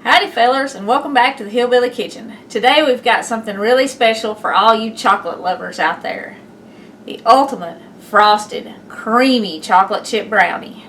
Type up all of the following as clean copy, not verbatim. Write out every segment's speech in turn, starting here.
Howdy fellers, and welcome back to the Hillbilly Kitchen. Today we've got something really special for all you chocolate lovers out there. The ultimate frosted, creamy chocolate chip brownie.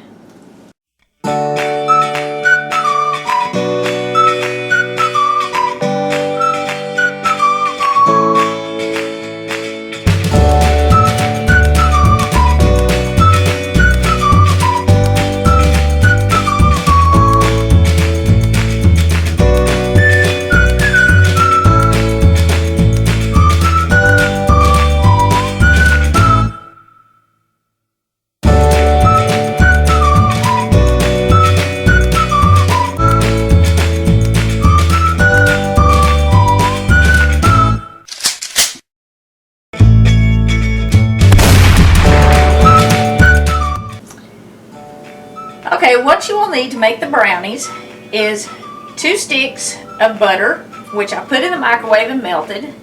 Okay, what you will need to make the brownies is 2 sticks of butter, which I put in the microwave and melted.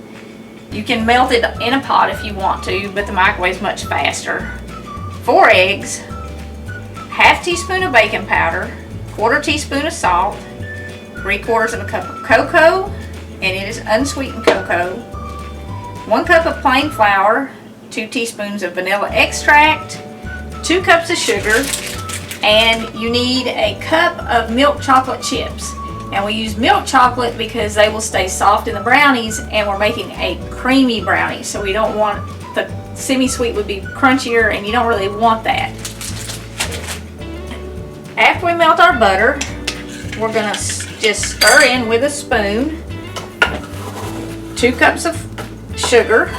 You can melt it in a pot if you want to, but the microwave is much faster. 4 eggs, ½ teaspoon of baking powder, ¼ teaspoon of salt, 3/4 of a cup of cocoa, and it is unsweetened cocoa, 1 cup of plain flour, 2 teaspoons of vanilla extract, 2 cups of sugar, and you need a cup of milk chocolate chips. And we use milk chocolate because they will stay soft in the brownies, and we're making a creamy brownie, so we don't want the semi-sweet would be crunchier, and you don't really want that. After we melt our butter, we're gonna just stir in with a spoon 2 cups of sugar,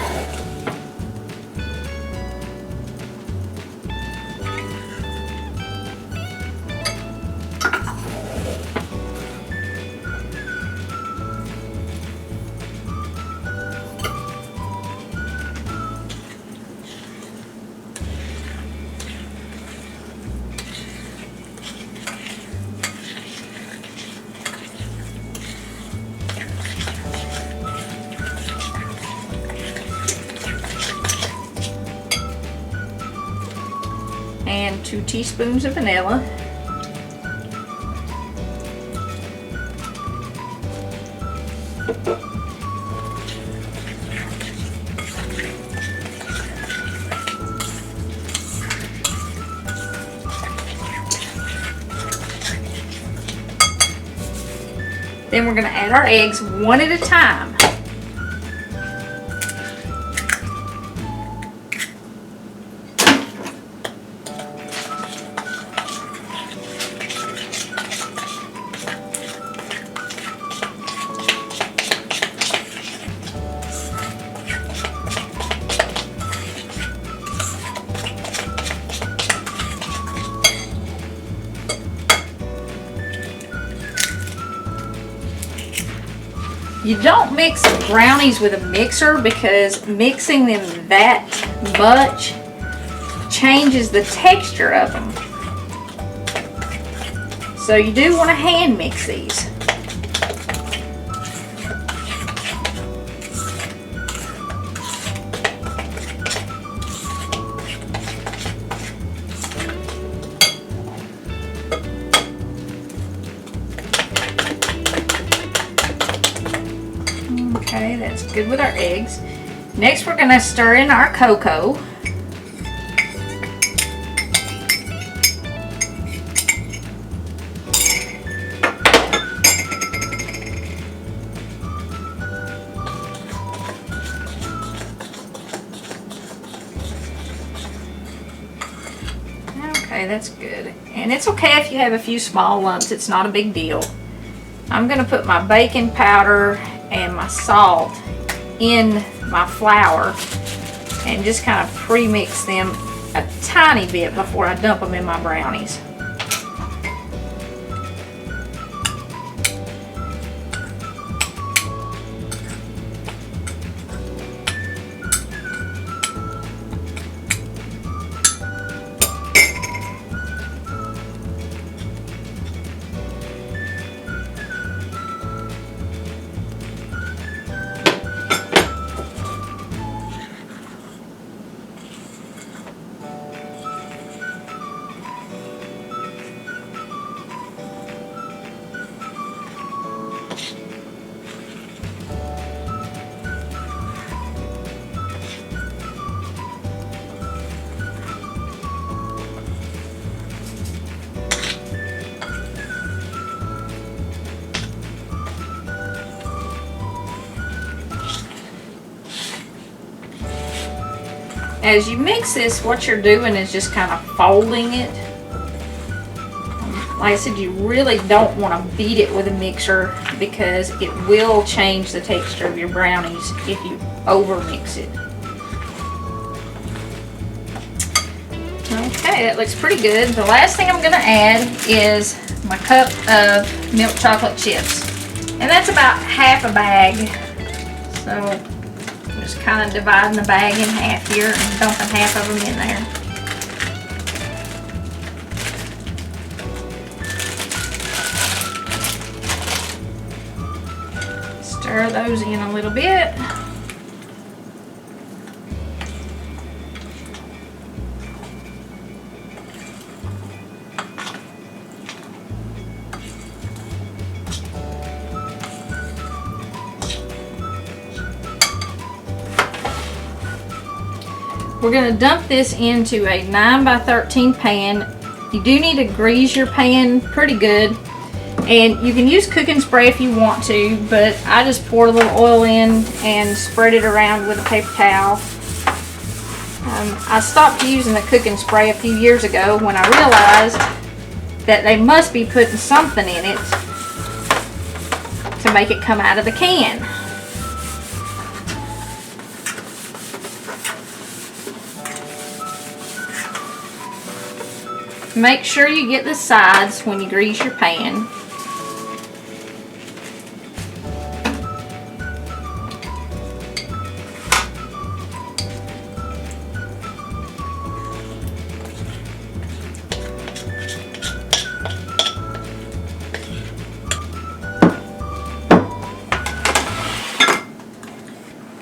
and 2 teaspoons of vanilla, then we're going to add our eggs one at a time. You don't mix brownies with a mixer because mixing them that much changes the texture of them. So you do want to hand mix these. Okay, that's good with our eggs. Next we're going to stir in our cocoa. Okay, that's good. And it's okay if you have a few small lumps, it's not a big deal. I'm going to put my baking powder and my salt in my flour and just kind of pre-mix them a tiny bit before I dump them in my brownies. as you mix this, what you're doing is just kind of folding it. Like I said, you really don't want to beat it with a mixer because it will change the texture of your brownies if you over mix it. Okay, that looks pretty good. The last thing I'm going to add is my cup of milk chocolate chips. And that's about half a bag. So I'm just kind of dividing the bag in half here and dumping half of them in there. Stir those in a little bit. We're going to dump this into a 9 by 13 pan. You do need to grease your pan pretty good. And you can use cooking spray if you want to, but I just poured a little oil in and spread it around with a paper towel. I stopped using the cooking spray a few years ago when I realized that they must be putting something in it to make it come out of the can. Make sure you get the sides when you grease your pan.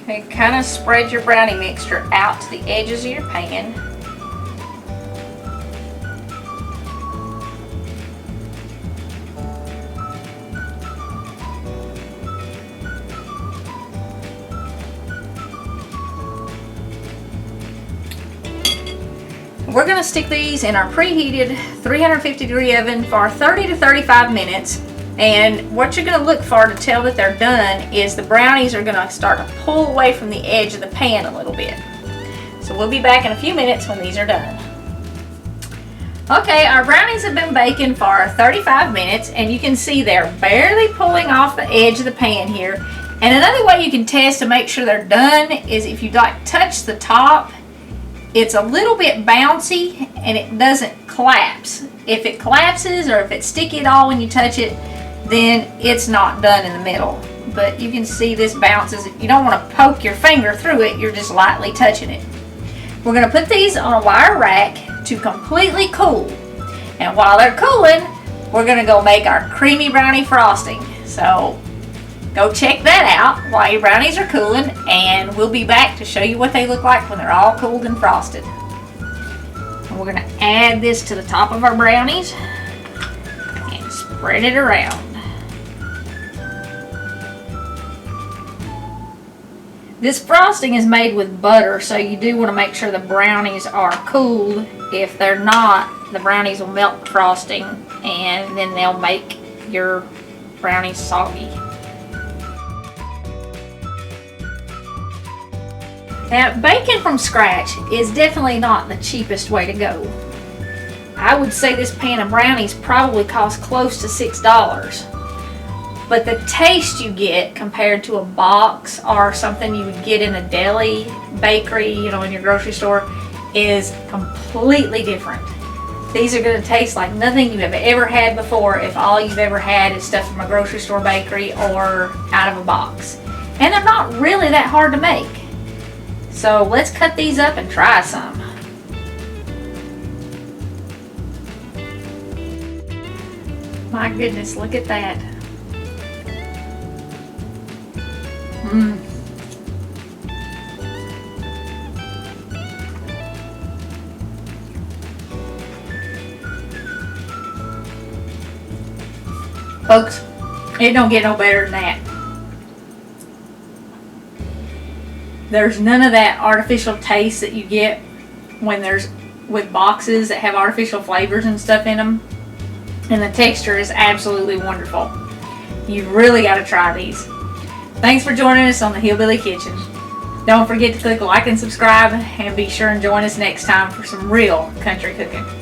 Okay, kind of spread your brownie mixture out to the edges of your pan. We're going to stick these in our preheated 350 degree oven for 30 to 35 minutes. And what you're going to look for to tell that they're done is the brownies are going to start to pull away from the edge of the pan a little bit. So we'll be back in a few minutes when these are done. Okay, our brownies have been baking for 35 minutes and you can see they're barely pulling off the edge of the pan here. And another way you can test to make sure they're done is if you touch the top, it's a little bit bouncy and it doesn't collapse. If it collapses or if it's sticky at all when you touch it, then it's not done in the middle. But you can see this bounces. You don't want to poke your finger through it, you're just lightly touching it. We're going to put these on a wire rack to completely cool. And while they're cooling, we're going to go make our creamy brownie frosting. So go check that out while your brownies are cooling, and we'll be back to show you what they look like when they're all cooled and frosted. And we're going to add this to the top of our brownies and spread it around. This frosting is made with butter, so you do want to make sure the brownies are cooled. If they're not, the brownies will melt the frosting and then they'll make your brownies soggy. Now, baking from scratch is definitely not the cheapest way to go. I would say this pan of brownies probably costs close to $6. But the taste you get compared to a box or something you would get in a deli, bakery, in your grocery store is completely different. These are going to taste like nothing you have ever had before if all you've ever had is stuff from a grocery store bakery or out of a box. And they're not really that hard to make. So let's cut these up and try some. My goodness, look at that. Folks, it don't get no better than that. There's none of that artificial taste that you get when there's with boxes that have artificial flavors and stuff in them. And the texture is absolutely wonderful. You've really got to try these. Thanks for joining us on the Hillbilly Kitchen. Don't forget to click like and subscribe, and be sure and join us next time for some real country cooking.